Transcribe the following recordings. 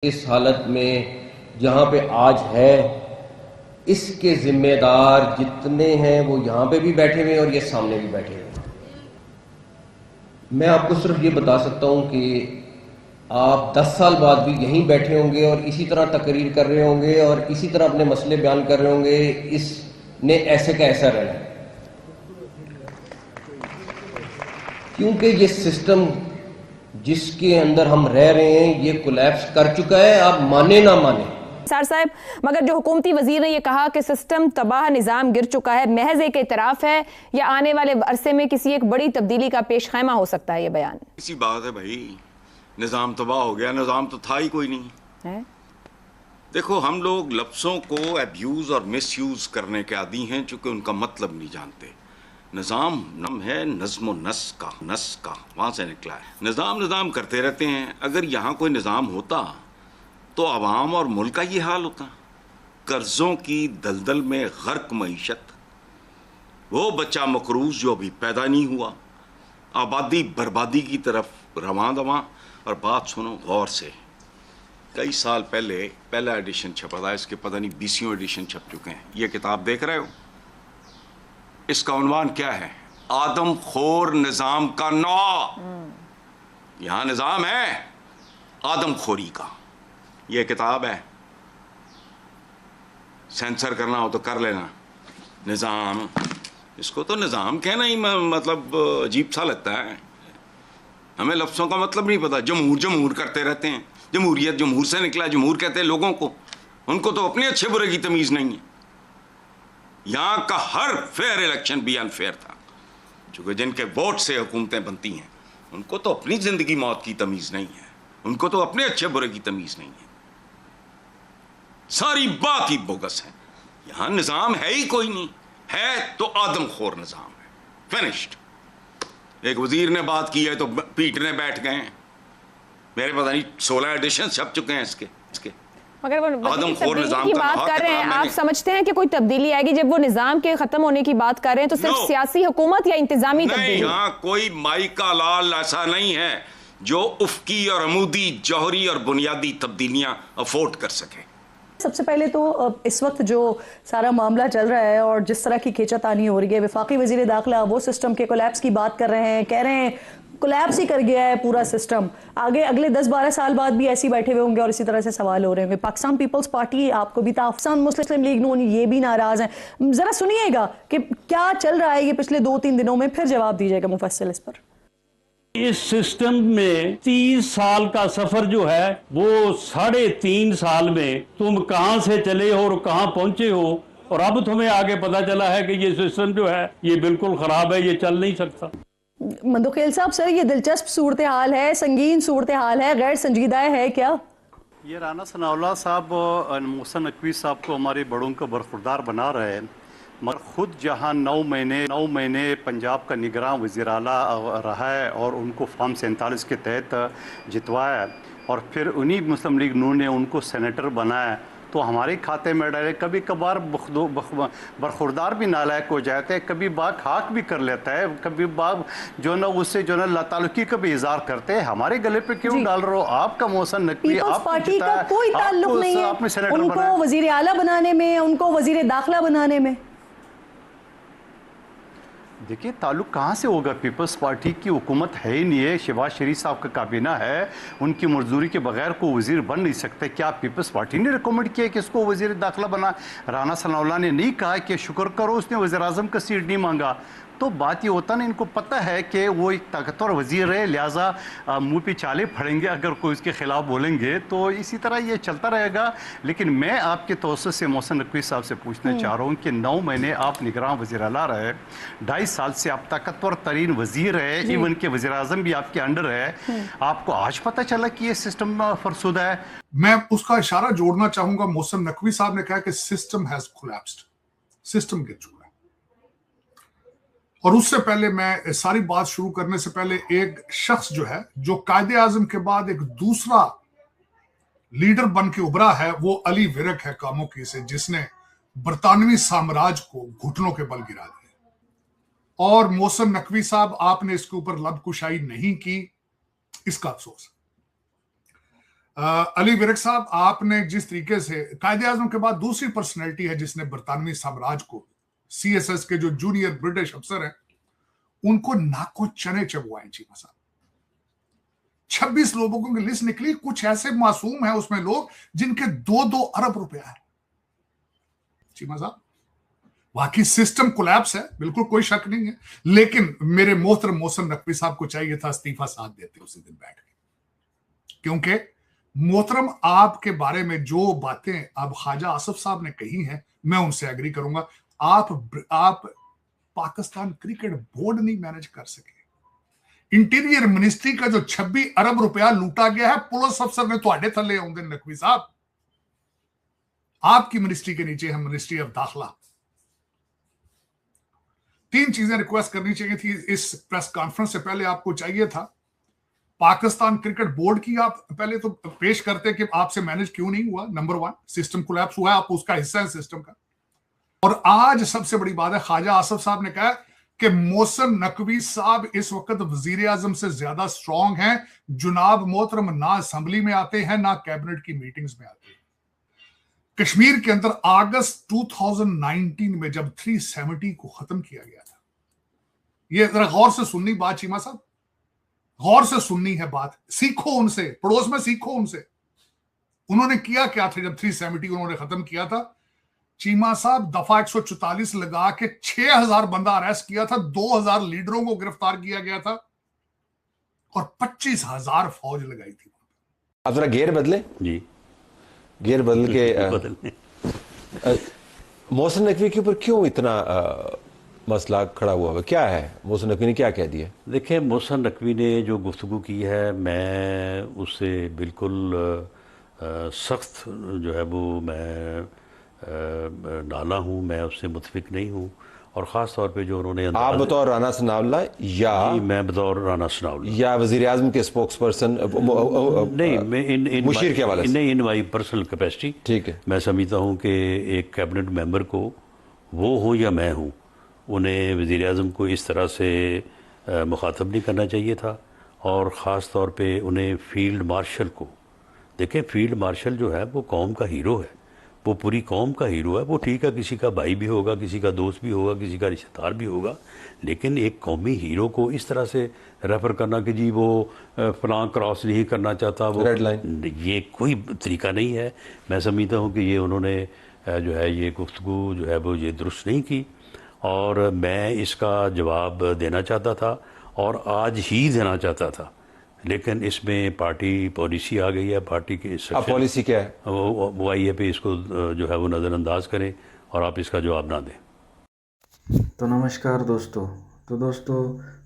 इस हालत में जहाँ पे आज है, इसके जिम्मेदार जितने हैं वो यहाँ पे भी बैठे हुए हैं और ये सामने भी बैठे हुए हैं। मैं आपको सिर्फ ये बता सकता हूँ कि आप 10 साल बाद भी यहीं बैठे होंगे और इसी तरह तकरीर कर रहे होंगे और इसी तरह अपने मसले बयान कर रहे होंगे। इसने ऐसे का ऐसा रहना है, क्योंकि ये सिस्टम जिसके अंदर हम रह रहे हैं ये कोलैप्स कर चुका है, आप माने ना माने। सार साहब, मगर जो हुकूमती वजीर ने यह कहा कि सिस्टम तबाह, निजाम गिर चुका है, महज एक एतराफ है या आने वाले अरसे में किसी एक बड़ी तब्दीली का पेश खैमा हो सकता है? ये बयान इसी बात है भाई, निजाम तबाह हो गया, निजाम तो था ही कोई नहीं है। देखो, हम लोग लफ्जों को अब्यूज और मिसयूज करने के आदी हैं चूंकि उनका मतलब नहीं जानते। निज़ाम नम है नज़्म नस का वहाँ से निकला है। निज़ाम करते रहते हैं। अगर यहाँ कोई निज़ाम होता तो अवाम और मुल्क का ये हाल होता। कर्ज़ों की दलदल में गर्क मईशत, वो बच्चा मकरूज जो अभी पैदा नहीं हुआ, आबादी बर्बादी की तरफ रवां दवां। और बात सुनो गौर से, कई साल पहले पहला एडिशन छपा था, इसके पता नहीं 20वें एडिशन छप चुके हैं। ये किताब देख रहे हो, इसका उन्वान क्या है? आदमखोर निजाम का नौ। यहां निजाम है आदमखोरी का। यह किताब है, सेंसर करना हो तो कर लेना। निजाम, इसको तो निजाम कहना ही मतलब अजीब सा लगता है। हमें लफ्जों का मतलब नहीं पता। जमहूर करते रहते हैं। जमहूरियत जमहूर से निकला, जमहूर कहते हैं लोगों को। उनको तो अपने अच्छे बुरे की तमीज नहीं है। यहां का हर फेयर इलेक्शन भी अनफेयर था, क्योंकि जिनके वोट से हुकूमतें बनती हैं उनको तो अपनी जिंदगी मौत की तमीज नहीं है, उनको तो अपने अच्छे बुरे की तमीज नहीं है। सारी बात ही बोगस है। यहां निजाम है ही कोई नहीं, है तो आदमखोर निजाम है। फिनिश्ड। एक वजीर ने बात की है तो पीटने बैठ गए हैं। मेरे पता नहीं 16 एडिशन छप चुके हैं इसके। मगर वो तब्दीली की बात कर रहे हैं, आप समझते हैं कि कोई तब्दीली आएगी? जब वो निजाम के खत्म होने की बात कर रहे हैं तो सिर्फ सियासी हुकूमत या इंतजामी तब्दीली? यहाँ कोई माई का लाल ऐसा नहीं है जो उफ्की और अमूदी, जौहरी और बुनियादी तब्दीलियां अफोर्ड कर सके। सबसे पहले तो इस वक्त जो सारा मामला चल रहा है और जिस तरह की खींचातानी हो रही है, वफाकी वजीर दाखिला वो सिस्टम के कोलैप्स की बात कर रहे हैं, कह रहे हैं कोलैप्स ही कर गया है पूरा सिस्टम। आगे अगले 10-12 साल बाद भी ऐसे बैठे हुए होंगे और इसी तरह से सवाल हो रहे होंगे। पाकिस्तान पीपल्स पार्टी, आपको भी पाकिस्तान मुस्लिम लीग नून, ये भी नाराज हैं। जरा सुनिएगा कि क्या चल रहा है ये पिछले 2-3 दिनों में, फिर जवाब दीजिएगा मुफस्सिल इस पर। इस सिस्टम में 30 साल का सफर जो है वो 3.5 साल में तुम कहां से चले हो और कहां पहुंचे हो, और अब तुम्हें आगे पता चला है कि ये सिस्टम जो है ये बिल्कुल खराब है, ये चल नहीं सकता। मंदोखेल साहब, सर ये दिलचस्प सूरत हाल है, संगीन सूरत हाल है, गैर संजीदा है क्या? ये राना सनाउल्लाह साहब मोहसिन नकवी साहब को हमारे बड़ों का बरखुरदार बना रहे हैं, मगर खुद जहां 9 महीने पंजाब का निगरान वज़ीर आला रहा है और उनको फॉर्म 47 के तहत जितवाया और फिर उन्हीं मुस्लिम लीग नून ने उनको सेनेटर बनाया, तो हमारे खाते में डायरेक्ट कभी कभार बरखुरदार भी नालायक हो जाते हैं, कभी बाग खाक भी कर लेता है, कभी बाग जो ना उससे जो ना लातालुकी का भी इजहार करते हैं। हमारे गले पे क्यों डाल रहे हो? आपका मोहसिन नकवी, आप पार्टी का कोई ताल्लुक नहीं है उनको वजीर आला बनाने में, उनको वजीर दाखिला बनाने में। देखिए, ताल्लुक कहाँ से होगा? पीपल्स पार्टी की हुकूमत है ही नहीं है। शहबाज शरीफ साहब का काबीना है, उनकी मंजूरी के बगैर को वजीर बन नहीं सकते। क्या पीपल्स पार्टी ने रिकमेंड किया कि इसको वजीर दाखिला बना? राना सनाउल्लाह ने नहीं कहा कि शुक्र करो उसने वज़ीर आज़म का सीट नहीं मांगा। तो बात ये होता ना, इनको पता है कि वो एक ताकतवर वजीर है, लिहाजा मुंह पे चाले फड़ेंगे अगर कोई उसके खिलाफ बोलेंगे, तो इसी तरह ये चलता रहेगा। लेकिन मैं आपके तवज्जो से मोहसिन नकवी साहब से पूछना चाह रहा हूँ कि 9 महीने आप निगरान वज़ीर आला रहे, 2.5 साल से आप ताकतवर तरीन वजीर है, इवन के वज़ीर आज़म भी आपके अंडर है, आपको आज पता चला कि ये सिस्टम फरसुदा है? मैं उसका इशारा जोड़ना चाहूंगा। मोहसिन नकवी साहब ने कहा कि सिस्टम हैज कोलैप्स्ड, सिस्टम गिर चुका है। और उससे पहले, मैं सारी बात शुरू करने से पहले, एक शख्स जो है जो कायदे आजम के बाद एक दूसरा लीडर बन के उभरा है, वो अली विरक है कामों की से, जिसने बरतानवी साम्राज्य को घुटनों के बल गिरा दिया। और मोहसिन नकवी साहब, आपने इसके ऊपर लबकुशाई नहीं की, इसका अफसोस। अली विरक साहब, आपने जिस तरीके से कायदे आजम के बाद दूसरी पर्सनैलिटी है जिसने बरतानवी साम्राज्य को, CSS के जो जूनियर ब्रिटिश अफसर हैं, उनको नाको चने चबुआए चीमा साहब। 26 लोगों की लिस्ट निकली, कुछ ऐसे मासूम है उसमें लोग जिनके 2-2 अरब रुपया है चीमा साहब। बाकी सिस्टम कोलैप्स है, बिल्कुल कोई शक नहीं है, लेकिन मेरे मोहतरम मोहसिन नकवी साहब को चाहिए था इस्तीफा साथ देते उसी दिन बैठ के, क्योंकि मोहतरम आपके बारे में जो बातें अब ख्वाजा आसिफ साहब ने कही हैं, मैं उनसे एग्री करूंगा। आप पाकिस्तान क्रिकेट बोर्ड नहीं मैनेज कर सके। इंटीरियर मिनिस्ट्री का जो 26 अरब रुपया लूटा गया है, पुलिस अफसर ने ਤੁਹਾਡੇ थले आउंदे नकवी साहब। आपकी मिनिस्ट्री के नीचे है मिनिस्ट्री ऑफ दाखिला। 3 चीजें रिक्वेस्ट करनी चाहिए थी इस प्रेस कॉन्फ्रेंस से पहले। आपको चाहिए था पाकिस्तान क्रिकेट बोर्ड की आप पहले तो पेश करते कि आपसे मैनेज क्यों नहीं हुआ। नंबर 1, सिस्टम कोलैप्स हुआ है, आप उसका हिस्सा है सिस्टम का। और आज सबसे बड़ी बात है, ख्वाजा आसिफ साहब ने कहा कि मोहसिन नकवी साहब इस वक्त वजीर आजम से ज्यादा स्ट्रांग हैं। जुनाब मोहतरम ना असेंबली में आते हैं, ना कैबिनेट की मीटिंग्स में आते हैं। कश्मीर के अंदर अगस्त 2019 में जब 370 को खत्म किया गया था, ये जरा गौर से सुननी बात चीमा साहब, गौर से सुननी है बात, सीखो उनसे, पड़ोस में सीखो उनसे। उन्होंने किया क्या था जब 370 उन्होंने खत्म किया था चीमा साहब? दफा 144 लगा के 6000 बंदा अरेस्ट किया था, 2000 लीडरों को गिरफ्तार किया गया था और 25,000 फौज लगाई थी। आप जरा गेयर बदले जी, गेयर बदल के मोहसिन नकवी के ऊपर क्यों इतना मसला खड़ा हुआ है? क्या है मोहसिन नकवी ने क्या कह दिया? देखिए, मोहसिन नकवी ने जो गुफ्तगू की है, मैं उससे बिल्कुल सख्त जो है वो मैं नाला हूँ, मैं उससे मुतफिक नहीं हूँ। और ख़ास तौर पे जो उन्होंने आप बतौर राना सनाउल्लाह या मैं बतौर राना सनाउल्लाह या वज़ीर आज़म के स्पोक्स पर्सन नहीं, मैं इन मुशीर के हवाले से नहीं, इन माई पर्सनल कैपेसिटी, ठीक है, मैं समझता हूँ कि एक कैबिनेट मेंबर को, वो हो या मैं हूँ, उन्हें वज़ीर आज़म को इस तरह से मुखातब नहीं करना चाहिए था। और ख़ास तौर पे उन्हें फील्ड मार्शल को, देखें फील्ड मार्शल जो है वो कौम का हीरो है, वो पूरी कौम का हीरो है। वो ठीक है, किसी का भाई भी होगा, किसी का दोस्त भी होगा, किसी का रिश्तेदार भी होगा, लेकिन एक कौमी हीरो को इस तरह से रेफ़र करना कि जी वो फलां क्रॉस नहीं करना चाहता, वो रेड लाइन, ये कोई तरीका नहीं है। मैं समझता हूँ कि ये उन्होंने जो है ये गुफ्तगू जो है वो ये दुरुस्त नहीं की, और मैं इसका जवाब देना चाहता था और आज ही देना चाहता था, लेकिन इसमें पार्टी पॉलिसी आ गई है। पार्टी की अब पॉलिसी क्या है? वो आई है पे इसको जो है वो नज़रअंदाज करें और आप इसका जवाब ना दें। तो नमस्कार दोस्तों। तो दोस्तों,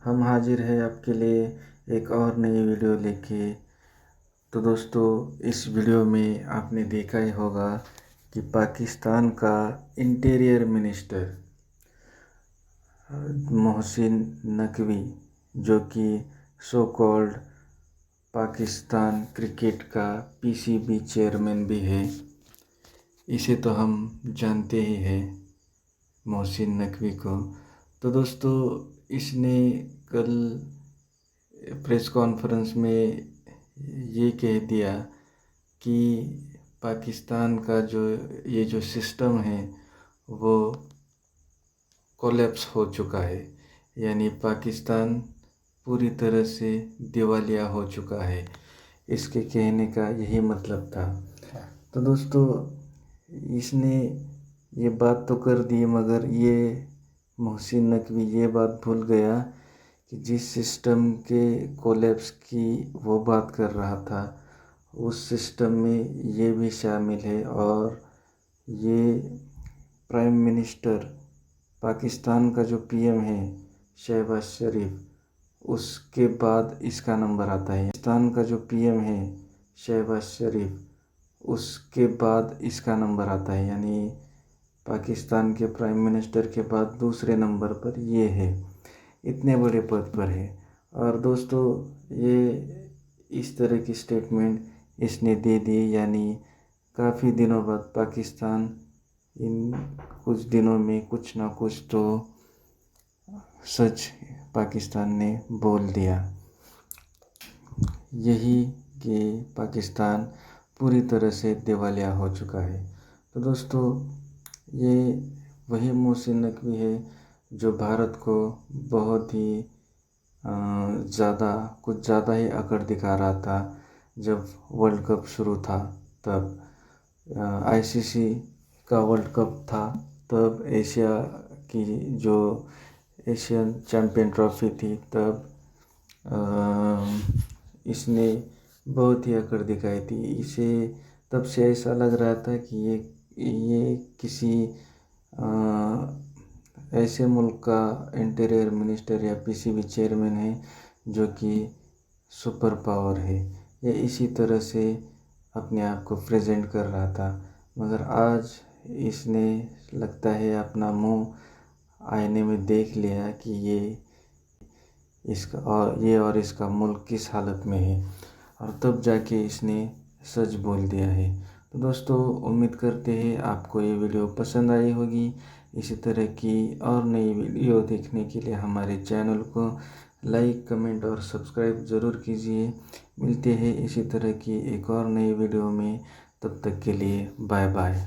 हम हाजिर हैं आपके लिए एक और नई वीडियो लेके। तो दोस्तों, इस वीडियो में आपने देखा ही होगा कि पाकिस्तान का इंटीरियर मिनिस्टर मोहसिन नकवी, जो कि सो कॉल्ड पाकिस्तान क्रिकेट का PCB चेयरमैन भी है, इसे तो हम जानते ही हैं मोहसिन नकवी को। तो दोस्तों, इसने कल प्रेस कॉन्फ्रेंस में ये कह दिया कि पाकिस्तान का ये जो सिस्टम है वो कोलैप्स हो चुका है, यानी पाकिस्तान पूरी तरह से दिवालिया हो चुका है। इसके कहने का यही मतलब था। तो दोस्तों, इसने ये बात तो कर दी, मगर ये मोहसिन नकवी ये बात भूल गया कि जिस सिस्टम के कोलैप्स की वो बात कर रहा था, उस सिस्टम में ये भी शामिल है। और ये प्राइम मिनिस्टर पाकिस्तान का जो PM है शहबाज शरीफ, उसके बाद इसका नंबर आता है। पाकिस्तान का जो PM है शहबाज शरीफ, उसके बाद इसका नंबर आता है, यानी पाकिस्तान के प्राइम मिनिस्टर के बाद दूसरे नंबर पर ये है। इतने बड़े पद पर है। और दोस्तों, ये इस तरह की स्टेटमेंट इसने दे दी, यानी काफ़ी दिनों बाद पाकिस्तान इन कुछ दिनों में कुछ ना कुछ तो सच पाकिस्तान ने बोल दिया। यही कि पाकिस्तान पूरी तरह से दिवालिया हो चुका है। तो दोस्तों, ये वही मोहसिन नकवी है जो भारत को बहुत ही कुछ ज़्यादा ही अकड़ दिखा रहा था जब वर्ल्ड कप शुरू था। तब आईसीसी का वर्ल्ड कप था, तब एशिया की जो एशियन चैम्पियन ट्रॉफी थी, तब इसने बहुत ही अकड़ दिखाई थी। इसे तब से ऐसा लग रहा था कि ये किसी ऐसे मुल्क का इंटीरियर मिनिस्टर या पीसीबी चेयरमैन है जो कि सुपर पावर है। ये इसी तरह से अपने आप को प्रेजेंट कर रहा था, मगर आज इसने लगता है अपना मुंह आईने में देख लिया कि ये इसका मुल्क किस हालत में है, और तब जाके इसने सच बोल दिया है। तो दोस्तों, उम्मीद करते हैं आपको ये वीडियो पसंद आई होगी। इसी तरह की और नई वीडियो देखने के लिए हमारे चैनल को लाइक, कमेंट और सब्सक्राइब ज़रूर कीजिए। मिलते हैं इसी तरह की एक और नई वीडियो में, तब तक के लिए बाय बाय।